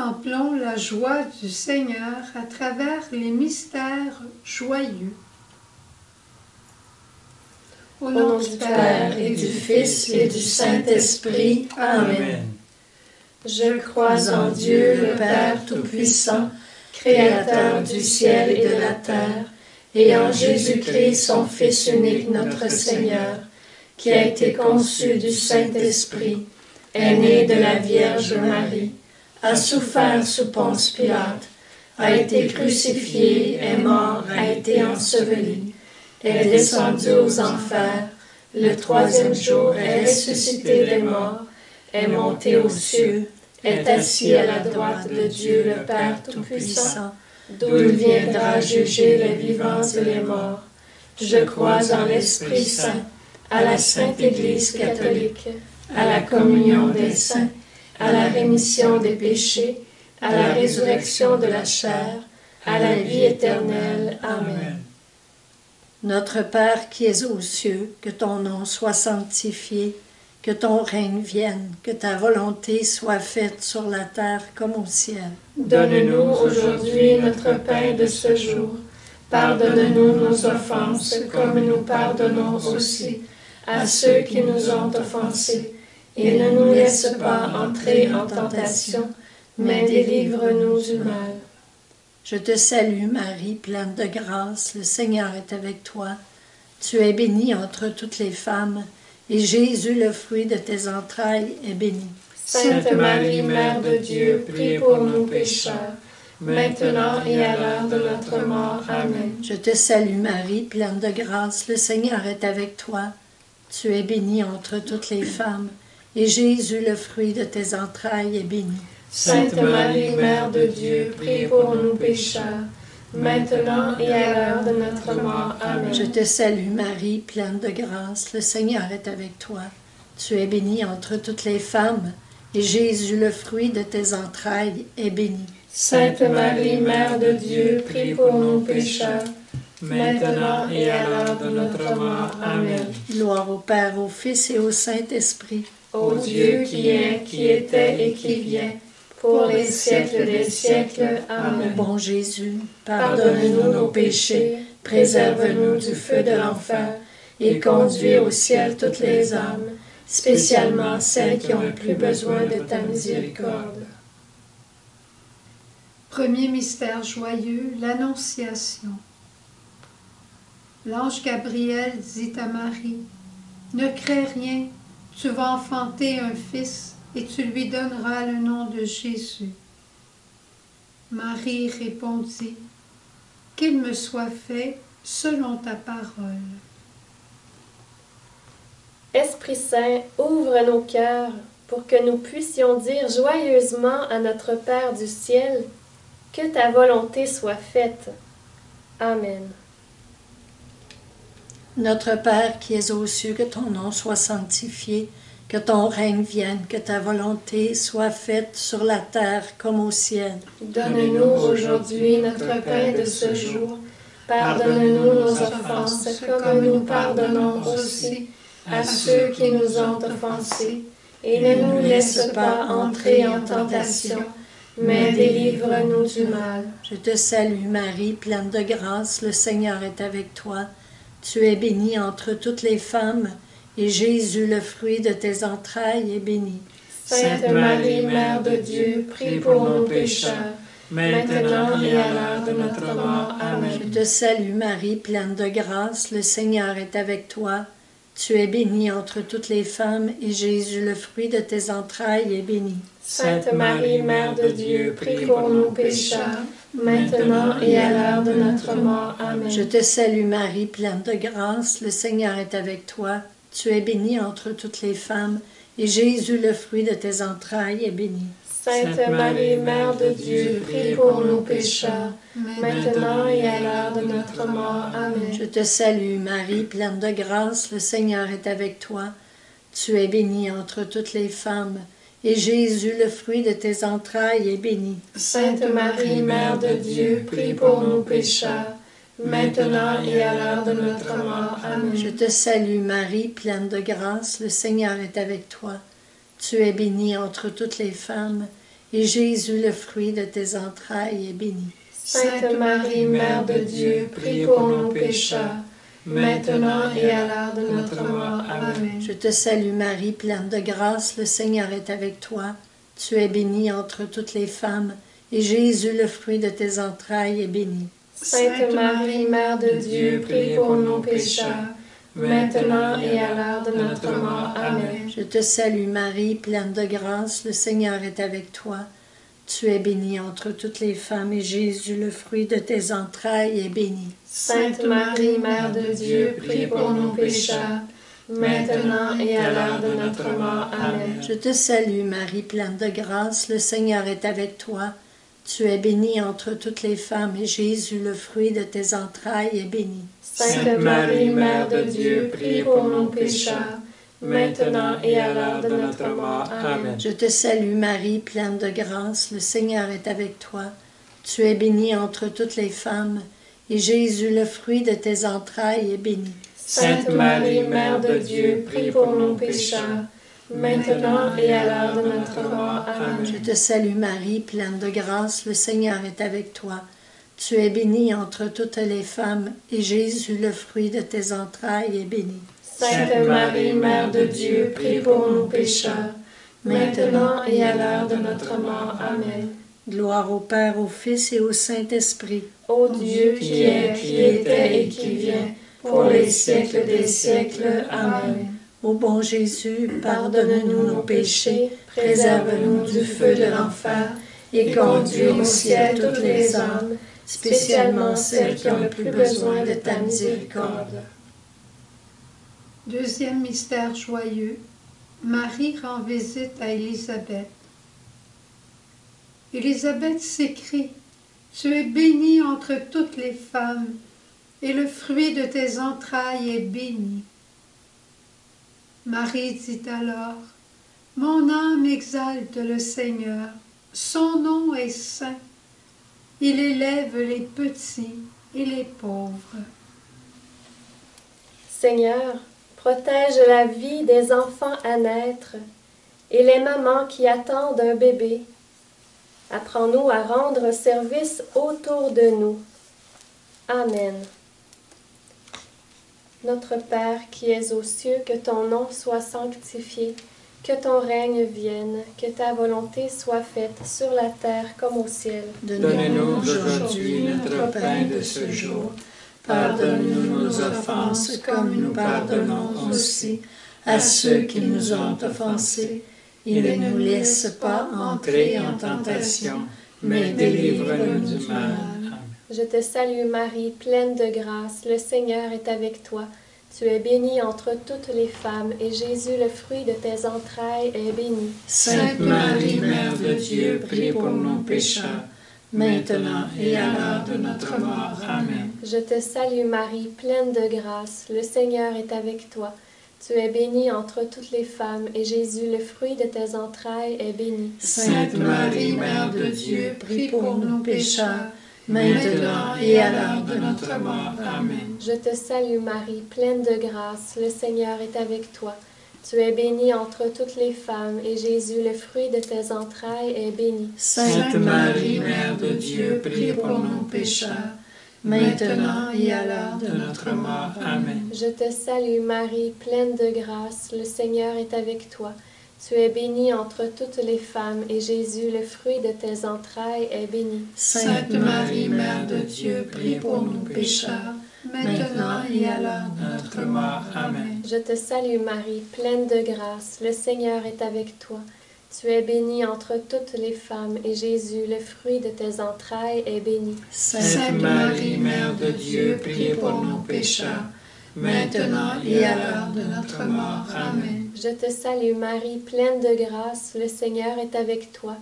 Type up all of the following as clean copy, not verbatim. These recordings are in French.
Contemplons la joie du Seigneur à travers les mystères joyeux. Au nom du Père et du Fils et du Saint-Esprit. Amen. Je crois en Dieu, le Père Tout-Puissant, Créateur du ciel et de la terre, et en Jésus-Christ, son Fils unique, notre Seigneur, qui a été conçu du Saint-Esprit, est né de la Vierge Marie, a souffert sous Ponce Pilate, a été crucifié, est mort, a été enseveli, est descendu aux enfers, le troisième jour est ressuscité des morts, est monté aux cieux, est assis à la droite de Dieu le Père Tout-Puissant, d'où il viendra juger les vivants et les morts. Je crois en l'Esprit Saint, à la Sainte Église catholique, à la communion des saints, à la rémission des péchés, à la résurrection de la chair, à la vie éternelle. Amen. Notre Père qui es aux cieux, que ton nom soit sanctifié, que ton règne vienne, que ta volonté soit faite sur la terre comme au ciel. Donne-nous aujourd'hui notre pain de ce jour. Pardonne-nous nos offenses, comme nous pardonnons aussi à ceux qui nous ont offensés. Et ne nous laisse pas entrer en tentation, mais délivre-nous du mal. Je te salue Marie, pleine de grâce, le Seigneur est avec toi. Tu es bénie entre toutes les femmes, et Jésus, le fruit de tes entrailles, est béni. Sainte Marie, Mère de Dieu, prie pour nous pécheurs, maintenant et à l'heure de notre mort. Amen. Je te salue Marie, pleine de grâce, le Seigneur est avec toi. Tu es bénie entre toutes les femmes, et Jésus, le fruit de tes entrailles, est béni. Sainte Marie, Mère de Dieu, prie pour nous pécheurs, maintenant et à l'heure de notre mort. Amen. Je te salue Marie, pleine de grâce, le Seigneur est avec toi. Tu es bénie entre toutes les femmes, et Jésus, le fruit de tes entrailles, est béni. Sainte Marie, Mère de Dieu, prie pour nous pécheurs, maintenant et à l'heure de notre mort. Amen. Gloire au Père, au Fils et au Saint-Esprit. Ô Dieu qui est, qui était et qui vient, pour les siècles des siècles. Amen. Mon bon Jésus, Pardonne-nous nos péchés, préserve-nous du feu de l'enfer, et conduis au ciel toutes les âmes, spécialement celles qui ont le plus besoin de ta miséricorde. Premier mystère joyeux, l'Annonciation. L'ange Gabriel dit à Marie, « Ne crains rien, tu vas enfanter un fils, et tu lui donneras le nom de Jésus. » Marie répondit, « Qu'il me soit fait selon ta parole. » Esprit Saint, ouvre nos cœurs pour que nous puissions dire joyeusement à notre Père du ciel, « Que ta volonté soit faite. » Amen. Notre Père qui es aux cieux, que ton nom soit sanctifié, que ton règne vienne, que ta volonté soit faite sur la terre comme au ciel. Donne-nous aujourd'hui notre pain de ce jour. Pardonne-nous nos offenses, comme nous pardonnons aussi à ceux qui nous ont offensés. Et ne nous laisse pas entrer en tentation, mais délivre-nous du mal. Je te salue Marie, pleine de grâce, le Seigneur est avec toi. Tu es bénie entre toutes les femmes, et Jésus, le fruit de tes entrailles, est béni. Sainte Marie, Mère de Dieu, prie pour nous pécheurs, maintenant et à l'heure de notre mort. Amen. Je te salue Marie, pleine de grâce, le Seigneur est avec toi. Tu es bénie entre toutes les femmes, et Jésus, le fruit de tes entrailles, est béni. Sainte Marie, Mère de Dieu, prie pour nous pécheurs, maintenant et à l'heure de notre mort. Amen. Je te salue Marie, pleine de grâce, le Seigneur est avec toi. Tu es bénie entre toutes les femmes, et Jésus, le fruit de tes entrailles, est béni. Sainte Marie, Mère de Dieu, prie pour nous pécheurs, maintenant et à l'heure de notre mort. Amen. Je te salue Marie, pleine de grâce, le Seigneur est avec toi. Tu es bénie entre toutes les femmes, et Jésus, le fruit de tes entrailles, est béni. Sainte Marie, Mère de Dieu, prie pour nous pécheurs, maintenant et à l'heure de notre mort. Amen. Je te salue Marie, pleine de grâce, le Seigneur est avec toi. Tu es bénie entre toutes les femmes, et Jésus, le fruit de tes entrailles, est béni. Sainte Marie, Mère de Dieu, prie pour nous pécheurs, maintenant et à l'heure de notre mort. Amen. Je te salue Marie, pleine de grâce, le Seigneur est avec toi. Tu es bénie entre toutes les femmes, et Jésus, le fruit de tes entrailles, est béni. Sainte Marie, Mère de Dieu, prie pour nous pécheurs, maintenant et à l'heure de notre mort. Amen. Je te salue Marie, pleine de grâce, le Seigneur est avec toi. Tu es bénie entre toutes les femmes, et Jésus, le fruit de tes entrailles, est béni. Sainte Marie, Mère de Dieu, prie pour nous pécheurs, maintenant et à l'heure de notre mort. Amen. Je te salue Marie, pleine de grâce, le Seigneur est avec toi. Tu es bénie entre toutes les femmes, et Jésus, le fruit de tes entrailles, est béni. Sainte Marie, Mère de Dieu, prie pour nous pécheurs, maintenant et à l'heure de notre mort. Amen. Je te salue Marie, pleine de grâce, le Seigneur est avec toi. Tu es bénie entre toutes les femmes, et Jésus, le fruit de tes entrailles, est béni. Sainte Marie, Mère de Dieu, prie pour nous pécheurs, maintenant et à l'heure de notre mort. Amen. Je te salue Marie, pleine de grâce, le Seigneur est avec toi. Tu es bénie entre toutes les femmes, et Jésus, le fruit de tes entrailles, est béni. Sainte Marie, Mère de Dieu, prie pour nous pécheurs, maintenant et à l'heure de notre mort. Amen. Gloire au Père, au Fils et au Saint-Esprit. Ô Dieu qui est, qui était et qui vient, pour les siècles des siècles. Amen. Ô bon Jésus, Pardonne-nous nos péchés, préserve-nous du feu de l'enfer, et conduis au ciel toutes les âmes, spécialement celles qui ont le plus besoin de ta miséricorde. Deuxième mystère joyeux, Marie rend visite à Élisabeth. Élisabeth s'écrie, « Tu es bénie entre toutes les femmes, et le fruit de tes entrailles est béni. » Marie dit alors, « Mon âme exalte le Seigneur, son nom est saint. Il élève les petits et les pauvres. » Seigneur, protège la vie des enfants à naître et les mamans qui attendent un bébé. Apprends-nous à rendre service autour de nous. Amen. Notre Père qui es aux cieux, que ton nom soit sanctifié, que ton règne vienne, que ta volonté soit faite sur la terre comme au ciel. Donne-nous aujourd'hui notre pain de ce jour. Pardonne-nous nos offenses comme nous pardonnons aussi à ceux qui nous ont offensés. Et ne nous laisse pas entrer en tentation, mais délivre-nous du mal. Amen. Je te salue Marie, pleine de grâce, le Seigneur est avec toi. Tu es bénie entre toutes les femmes, et Jésus, le fruit de tes entrailles, est béni. Sainte Marie, Mère de Dieu, prie pour nos pécheurs, maintenant et à l'heure de notre mort. Amen. Je te salue Marie, pleine de grâce, le Seigneur est avec toi. Tu es bénie entre toutes les femmes, et Jésus, le fruit de tes entrailles, est béni. Sainte Marie, Mère de Dieu, prie pour nos pécheurs, maintenant et à l'heure de notre mort. Amen. Je te salue Marie, pleine de grâce, le Seigneur est avec toi. Tu es bénie entre toutes les femmes, et Jésus, le fruit de tes entrailles, est béni. Sainte Marie, Mère de Dieu, prie pour nos pécheurs, maintenant et à l'heure de notre mort. Amen. Je te salue Marie, pleine de grâce, le Seigneur est avec toi. Tu es bénie entre toutes les femmes, et Jésus, le fruit de tes entrailles, est béni. Sainte Marie, Mère de Dieu, prie pour nos pécheurs, maintenant et à l'heure de notre mort. Amen. Je te salue Marie, pleine de grâce, le Seigneur est avec toi. Tu es bénie entre toutes les femmes, et Jésus, le fruit de tes entrailles, est béni. Sainte Marie, Mère de Dieu, prie pour nos pécheurs, maintenant et à l'heure de notre mort. Amen. Je te salue Marie, pleine de grâce, le Seigneur est avec toi.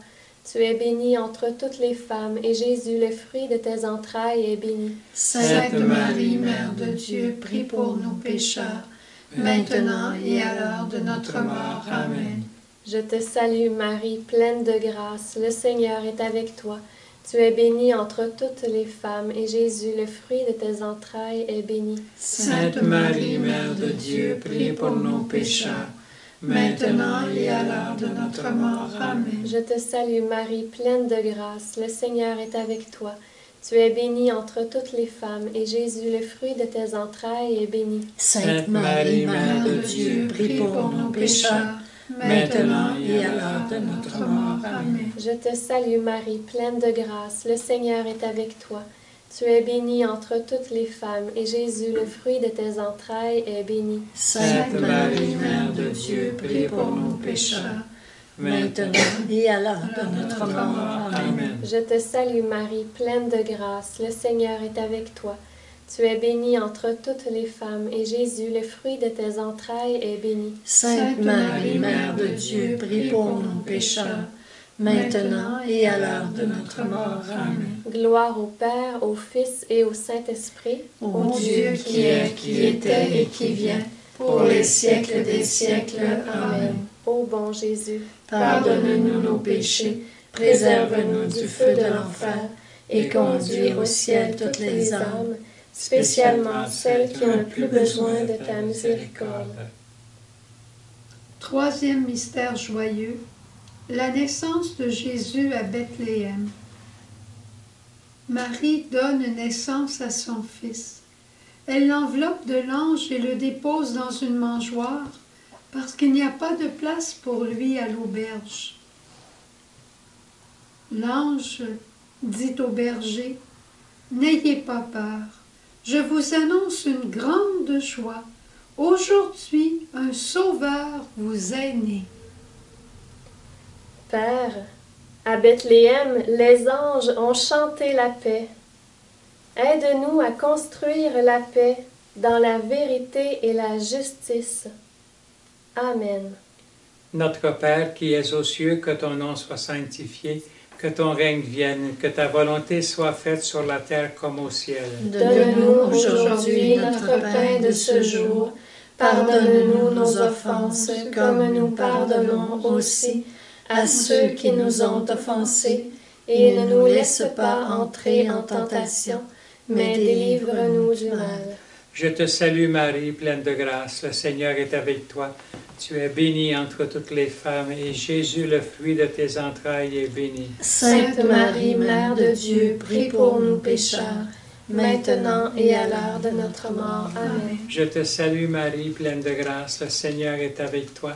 Tu es bénie entre toutes les femmes, et Jésus, le fruit de tes entrailles, est béni. Sainte Marie, Mère de Dieu, prie pour nos pécheurs, maintenant et à l'heure de notre mort. Amen. Je te salue Marie, pleine de grâce, le Seigneur est avec toi. Tu es bénie entre toutes les femmes, et Jésus, le fruit de tes entrailles, est béni. Sainte Marie, Mère de Dieu, prie pour nos pécheurs, maintenant et à l'heure de notre mort. Amen. Je te salue Marie, pleine de grâce, le Seigneur est avec toi. Tu es bénie entre toutes les femmes, et Jésus, le fruit de tes entrailles, est béni. Sainte Marie, Mère de Dieu, prie pour nos pécheurs, maintenant et à l'heure de notre mort. Amen. Je te salue Marie, pleine de grâce, le Seigneur est avec toi. Tu es bénie entre toutes les femmes, et Jésus, le fruit de tes entrailles, est béni. Sainte Marie, Mère de Dieu, prie pour nos pécheurs, maintenant et à l'heure de notre mort. Amen. Je te salue Marie, pleine de grâce, le Seigneur est avec toi. Tu es bénie entre toutes les femmes, et Jésus, le fruit de tes entrailles, est béni. Sainte Marie, Mère de Dieu, prie pour nos pécheurs, maintenant et à l'heure de notre mort. Amen. Gloire au Père, au Fils et au Saint-Esprit, Ô Dieu qui est, qui était et qui vient, pour les siècles des siècles. Amen. Ô bon Jésus, Pardonne-nous nos péchés, préserve-nous du feu de l'enfer, et conduis au ciel toutes les âmes, spécialement celles qui ont le plus besoin de ta miséricorde. Troisième mystère joyeux, la naissance de Jésus à Bethléem. Marie donne naissance à son fils. Elle l'enveloppe de l'ange et le dépose dans une mangeoire, parce qu'il n'y a pas de place pour lui à l'auberge. L'ange dit au berger, « N'ayez pas peur, je vous annonce une grande joie. Aujourd'hui, un sauveur vous est né. » Père, à Bethléem, les anges ont chanté la paix. Aide-nous à construire la paix dans la vérité et la justice. Amen. Notre Père qui es aux cieux, que ton nom soit sanctifié, que ton règne vienne, que ta volonté soit faite sur la terre comme au ciel. Donne-nous aujourd'hui notre pain de ce jour. Pardonne-nous nos offenses, comme nous pardonnons aussi à ceux qui nous ont offensés, et ne nous laisse pas entrer en tentation, mais délivre-nous du mal. Je te salue Marie, pleine de grâce, le Seigneur est avec toi. Tu es bénie entre toutes les femmes, et Jésus, le fruit de tes entrailles, est béni. Sainte Marie, Mère de Dieu, prie pour nous pécheurs, maintenant et à l'heure de notre mort. Amen. Je te salue Marie, pleine de grâce, le Seigneur est avec toi.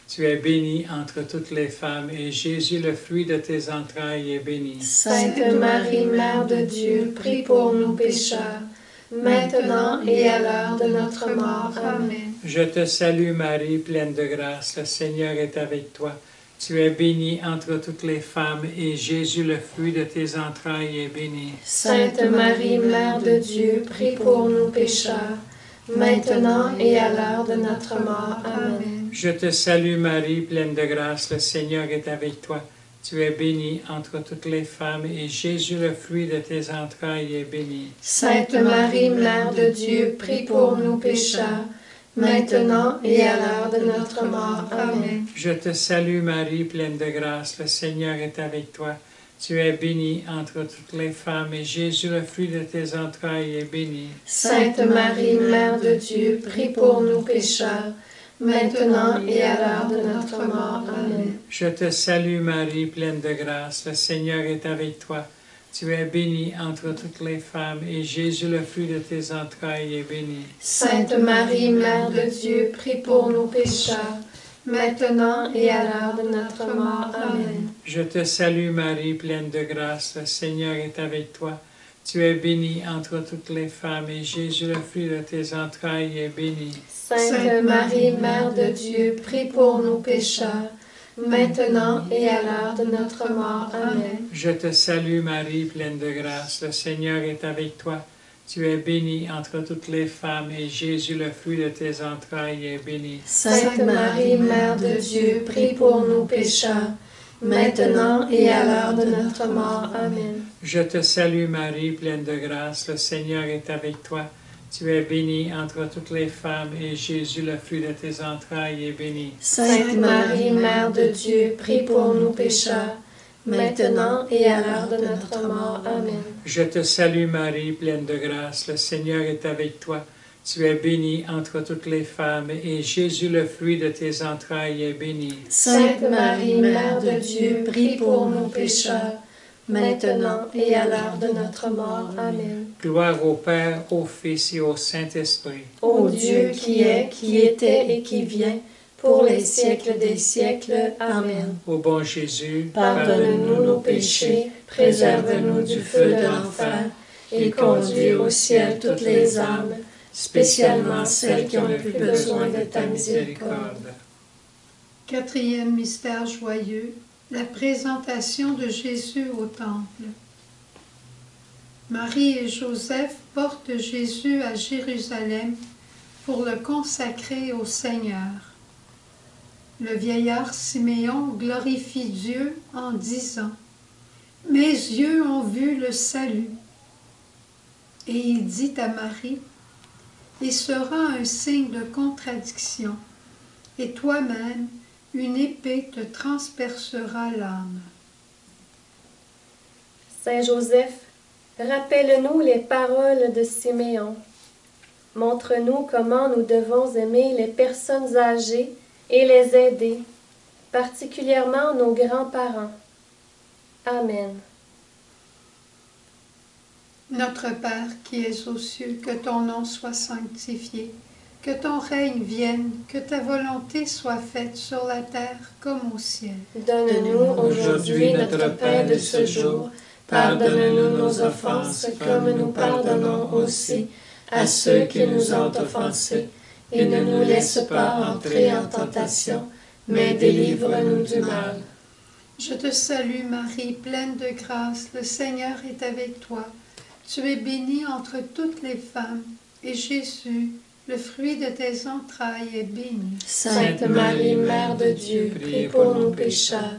Tu es bénie entre toutes les femmes, et Jésus, le fruit de tes entrailles, est béni. Sainte Marie, Mère de Dieu, prie pour nous pécheurs, maintenant et à l'heure de notre mort. Amen. Je te salue Marie, pleine de grâce, le Seigneur est avec toi. Tu es bénie entre toutes les femmes, et Jésus, le fruit de tes entrailles, est béni. Sainte Marie, Mère de Dieu, prie pour nous pécheurs, maintenant et à l'heure de notre mort. Amen. Je te salue Marie, pleine de grâce, le Seigneur est avec toi. Tu es bénie entre toutes les femmes, et Jésus, le fruit de tes entrailles, est béni. Sainte Marie, Mère de Dieu, prie pour nous pécheurs, maintenant et à l'heure de notre mort. Amen. Je te salue Marie, pleine de grâce, le Seigneur est avec toi. Tu es bénie entre toutes les femmes, et Jésus, le fruit de tes entrailles, est béni. Sainte Marie, Mère de Dieu, prie pour nous pécheurs, maintenant et à l'heure de notre mort. Amen. Je te salue Marie, pleine de grâce, le Seigneur est avec toi. Tu es bénie entre toutes les femmes, et Jésus, le fruit de tes entrailles, est béni. Sainte Marie, Mère de Dieu, prie pour nous pécheurs, maintenant et à l'heure de notre mort. Amen. Je te salue Marie, pleine de grâce, le Seigneur est avec toi. Tu es bénie entre toutes les femmes, et Jésus, le fruit de tes entrailles, est béni. Sainte Marie, Mère de Dieu, prie pour nous pécheurs, maintenant et à l'heure de notre mort. Amen. Je te salue Marie, pleine de grâce, le Seigneur est avec toi. Tu es bénie entre toutes les femmes, et Jésus, le fruit de tes entrailles, est béni. Sainte Marie, Mère de Dieu, prie pour nous pécheurs, maintenant et à l'heure de notre mort. Amen. Je te salue Marie, pleine de grâce, le Seigneur est avec toi. Tu es bénie entre toutes les femmes, et Jésus, le fruit de tes entrailles, est béni. Sainte Marie, Mère de Dieu, prie pour nous pécheurs, maintenant et à l'heure de notre mort. Amen. Je te salue Marie, pleine de grâce, le Seigneur est avec toi. Tu es bénie entre toutes les femmes, et Jésus, le fruit de tes entrailles, est béni. Sainte Marie, Mère de Dieu, prie pour nous pécheurs, maintenant et à l'heure de notre mort. Amen. Gloire au Père, au Fils et au Saint-Esprit. Ô Dieu qui est, qui était et qui vient, pour les siècles des siècles. Amen. Ô bon Jésus, Pardonne-nous nos péchés, préserve-nous du feu de l'enfer, et conduis au ciel toutes les âmes, spécialement celles qui ont le plus besoin de ta miséricorde. Quatrième mystère joyeux, la présentation de Jésus au temple. Marie et Joseph portent Jésus à Jérusalem pour le consacrer au Seigneur. Le vieillard Siméon glorifie Dieu en disant « Mes yeux ont vu le salut ». Et il dit à Marie « Il sera un signe de contradiction, et toi-même, une épée te transpercera l'âme. » Saint Joseph, rappelle-nous les paroles de Siméon. Montre-nous comment nous devons aimer les personnes âgées et les aider, particulièrement nos grands-parents. Amen. Notre Père qui es aux cieux, que ton nom soit sanctifié, que ton règne vienne, que ta volonté soit faite sur la terre comme au ciel. Donne-nous aujourd'hui notre pain de ce jour. Pardonne-nous nos offenses, comme nous pardonnons aussi à ceux qui nous ont offensés. Et ne nous laisse pas entrer en tentation, mais délivre-nous du mal. Je te salue Marie, pleine de grâce, le Seigneur est avec toi. Tu es bénie entre toutes les femmes, et Jésus, le fruit de tes entrailles, est béni. Sainte Marie, Mère de Dieu, prie pour nous pécheurs,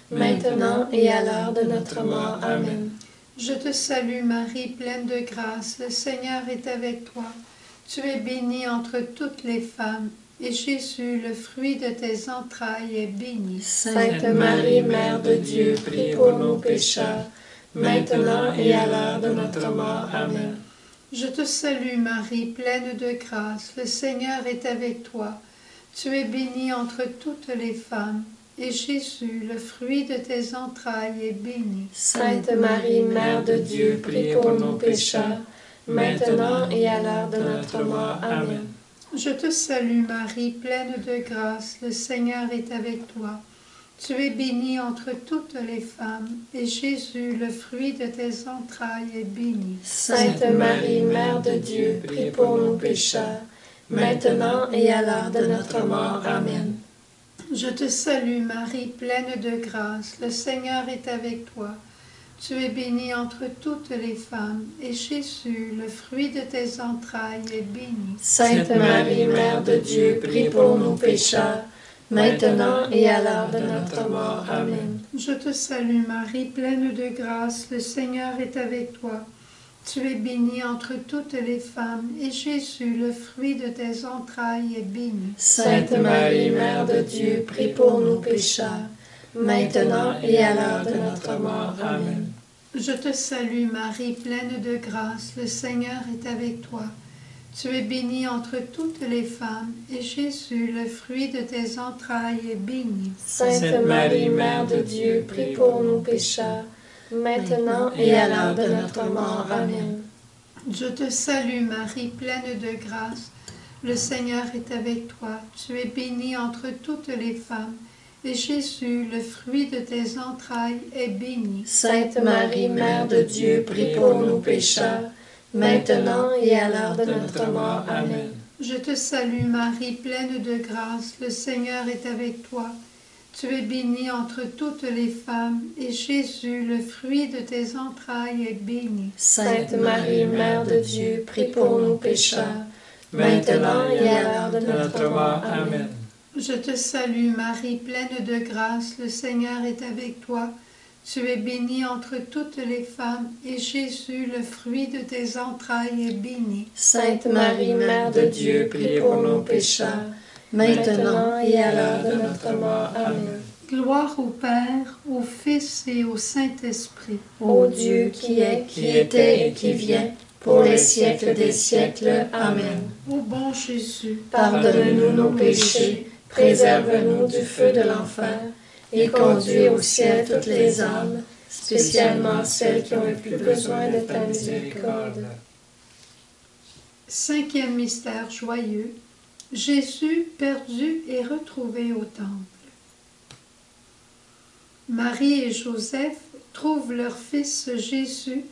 maintenant et à l'heure de notre mort. Amen. Je te salue Marie, pleine de grâce, le Seigneur est avec toi. Tu es bénie entre toutes les femmes, et Jésus, le fruit de tes entrailles, est béni. Sainte Marie, Mère de Dieu, prie pour nous pécheurs, maintenant et à l'heure de notre mort. Amen. Je te salue Marie, pleine de grâce, le Seigneur est avec toi. Tu es bénie entre toutes les femmes, et Jésus, le fruit de tes entrailles, est béni. Sainte Marie, Mère de Dieu, prie pour nous pécheurs, maintenant et à l'heure de notre mort. Amen. Je te salue Marie, pleine de grâce, le Seigneur est avec toi. Tu es bénie entre toutes les femmes, et Jésus, le fruit de tes entrailles, est béni. Sainte Marie, Mère de Dieu, prie pour nous pécheurs, maintenant et à l'heure de notre mort. Amen. Je te salue Marie, pleine de grâce, le Seigneur est avec toi. Tu es bénie entre toutes les femmes, et Jésus, le fruit de tes entrailles, est béni. Sainte Marie, Mère de Dieu, prie pour nous pécheurs, maintenant et à l'heure de notre mort. Amen. Je te salue Marie, pleine de grâce, le Seigneur est avec toi. Tu es bénie entre toutes les femmes, et Jésus, le fruit de tes entrailles, est béni. Sainte Marie, Mère de Dieu, prie pour nous pécheurs, maintenant et à l'heure de notre mort. Amen. Je te salue Marie, pleine de grâce, le Seigneur est avec toi. Tu es bénie entre toutes les femmes, et Jésus, le fruit de tes entrailles, est béni. Sainte Marie, Mère de Dieu, prie pour nous pécheurs, maintenant et à l'heure de notre mort. Amen. Je te salue Marie, pleine de grâce, le Seigneur est avec toi. Tu es bénie entre toutes les femmes, et Jésus, le fruit de tes entrailles, est béni. Sainte Marie, Mère de Dieu, prie pour nous pécheurs, maintenant et à l'heure de notre mort. Amen. Je te salue Marie, pleine de grâce, le Seigneur est avec toi. Tu es bénie entre toutes les femmes, et Jésus, le fruit de tes entrailles, est béni. Sainte Marie, Mère de Dieu, prie pour nous pécheurs, maintenant et à l'heure de notre mort. Amen. Je te salue Marie, pleine de grâce, le Seigneur est avec toi. Tu es bénie entre toutes les femmes, et Jésus, le fruit de tes entrailles, est béni. Sainte Marie, Mère de Dieu, prie pour nous pécheurs, maintenant et à l'heure de notre mort. Amen. Gloire au Père, au Fils et au Saint-Esprit. Ô Dieu qui est, qui était et qui vient, pour les siècles des siècles. Amen. Ô bon Jésus, Pardonne-nous nos péchés, préserve-nous du feu de l'enfer, et conduis au ciel toutes les âmes, spécialement celles qui ont le plus besoin de ta miséricorde. Cinquième mystère joyeux, Jésus perdu et retrouvé au temple. Marie et Joseph trouvent leur fils Jésus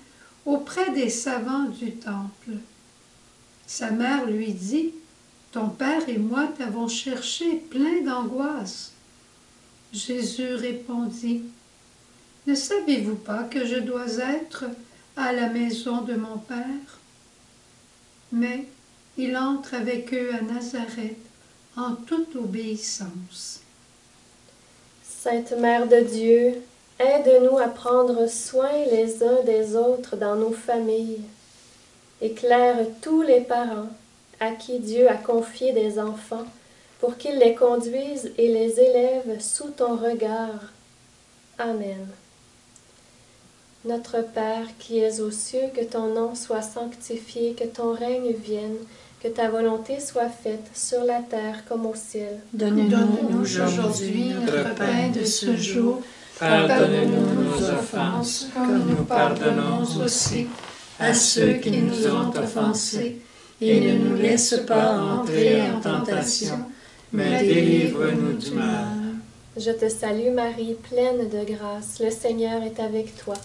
auprès des savants du temple. Sa mère lui dit, « Ton père et moi t'avons cherché plein d'angoisse. » Jésus répondit, « Ne savez-vous pas que je dois être à la maison de mon père? » Mais il entre avec eux à Nazareth en toute obéissance. Sainte Mère de Dieu, aide-nous à prendre soin les uns des autres dans nos familles. Éclaire tous les parents à qui Dieu a confié des enfants pour qu'ils les conduisent et les élèvent sous ton regard. Amen. Notre Père qui es aux cieux, que ton nom soit sanctifié, que ton règne vienne, que ta volonté soit faite sur la terre comme au ciel. Donne-nous aujourd'hui notre pain de ce jour. Pardonne-nous nos offenses, comme nous pardonnons aussi à ceux qui nous ont offensés, et ne nous laisse pas entrer en tentation, mais délivre-nous du mal. Je te salue Marie, pleine de grâce, le Seigneur est avec toi.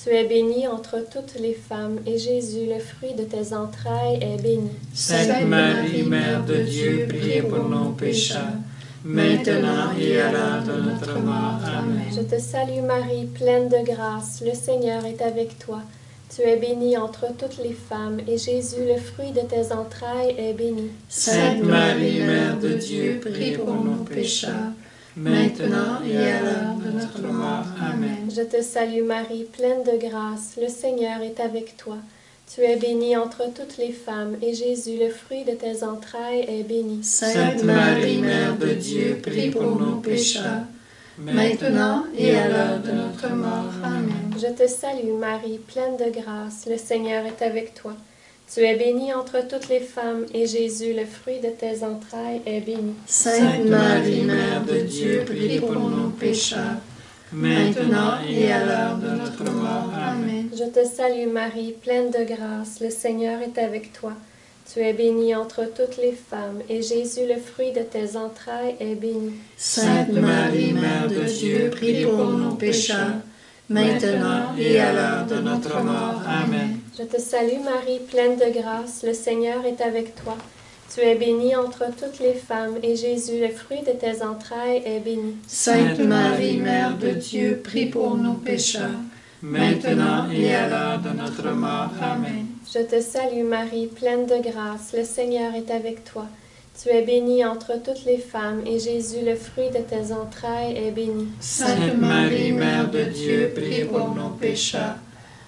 Tu es bénie entre toutes les femmes, et Jésus, le fruit de tes entrailles, est béni. Sainte Marie, Mère de Dieu, priez pour nos pécheurs, maintenant et à l'heure de notre mort. Amen. Je te salue Marie, pleine de grâce, le Seigneur est avec toi. Tu es bénie entre toutes les femmes, et Jésus, le fruit de tes entrailles, est béni. Sainte Marie, Mère de Dieu, priez pour nos pécheurs, maintenant et à l'heure de notre mort. Amen. Je te salue Marie, pleine de grâce, le Seigneur est avec toi. Tu es bénie entre toutes les femmes, et Jésus, le fruit de tes entrailles, est béni. Sainte Marie, Mère de Dieu, prie pour nos pécheurs, maintenant et à l'heure de notre mort. Amen. Je te salue Marie, pleine de grâce, le Seigneur est avec toi. Tu es bénie entre toutes les femmes, et Jésus, le fruit de tes entrailles, est béni. Sainte Marie, Mère de Dieu, prie pour nos pécheurs, maintenant et à l'heure de notre mort. Amen. Je te salue Marie, pleine de grâce, le Seigneur est avec toi. Tu es bénie entre toutes les femmes, et Jésus, le fruit de tes entrailles, est béni. Sainte Marie, Mère de Dieu, prie pour nos pécheurs, maintenant et à l'heure de notre mort. Amen. Je te salue Marie, pleine de grâce, le Seigneur est avec toi. Tu es bénie entre toutes les femmes, et Jésus, le fruit de tes entrailles, est béni. Sainte Marie, Mère de Dieu, prie pour nos pécheurs, maintenant et à l'heure de notre mort. Amen. Je te salue Marie, pleine de grâce, le Seigneur est avec toi. Tu es bénie entre toutes les femmes, et Jésus, le fruit de tes entrailles, est béni. Sainte Marie, Mère de Dieu, prie pour nos pécheurs,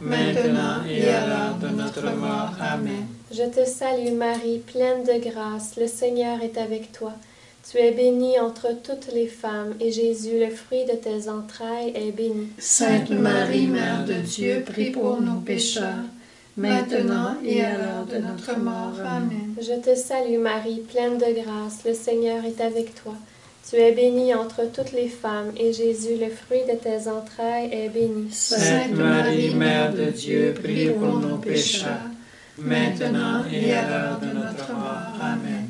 maintenant et à l'heure de notre mort. Amen. Je te salue Marie, pleine de grâce, le Seigneur est avec toi. Tu es bénie entre toutes les femmes, et Jésus, le fruit de tes entrailles, est béni. Sainte Marie, Mère de Dieu, prie pour nos pécheurs, maintenant et à l'heure de notre mort. Amen. Je te salue Marie, pleine de grâce, le Seigneur est avec toi. Tu es bénie entre toutes les femmes, et Jésus, le fruit de tes entrailles, est béni. Sainte Marie, Mère de Dieu, prie pour nos pécheurs, maintenant et à l'heure de notre mort. Amen.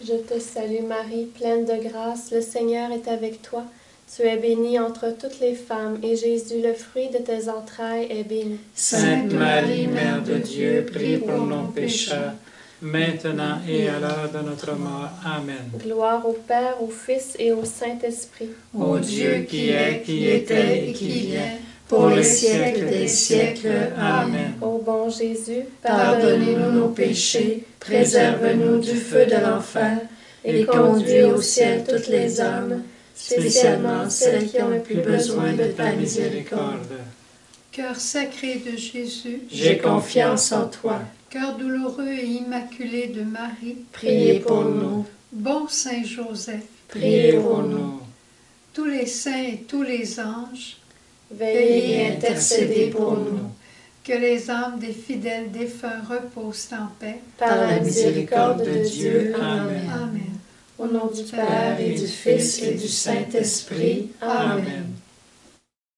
Je te salue Marie, pleine de grâce, le Seigneur est avec toi. Tu es bénie entre toutes les femmes, et Jésus, le fruit de tes entrailles, est béni. Sainte Marie, Mère de Dieu, prie pour nos pécheurs, maintenant et à l'heure de notre mort. Amen. Gloire au Père, au Fils et au Saint-Esprit. Ô Dieu qui est, qui était et qui vient, pour les siècles des siècles. Amen. Ô bon Jésus, pardonnez-nous nos péchés, préserve-nous du feu de l'enfer, et conduis au ciel toutes les âmes, spécialement celles qui ont le plus besoin de ta miséricorde. Cœur sacré de Jésus, j'ai confiance en toi. Cœur douloureux et immaculé de Marie, priez pour nous. Bon Saint Joseph, priez pour nous. Tous les saints et tous les anges, veillez et intercédez pour nous. Que les âmes des fidèles défunts reposent en paix. Par la miséricorde de Dieu. Amen. Amen. Au nom du Père et du Fils et du Saint-Esprit. Amen.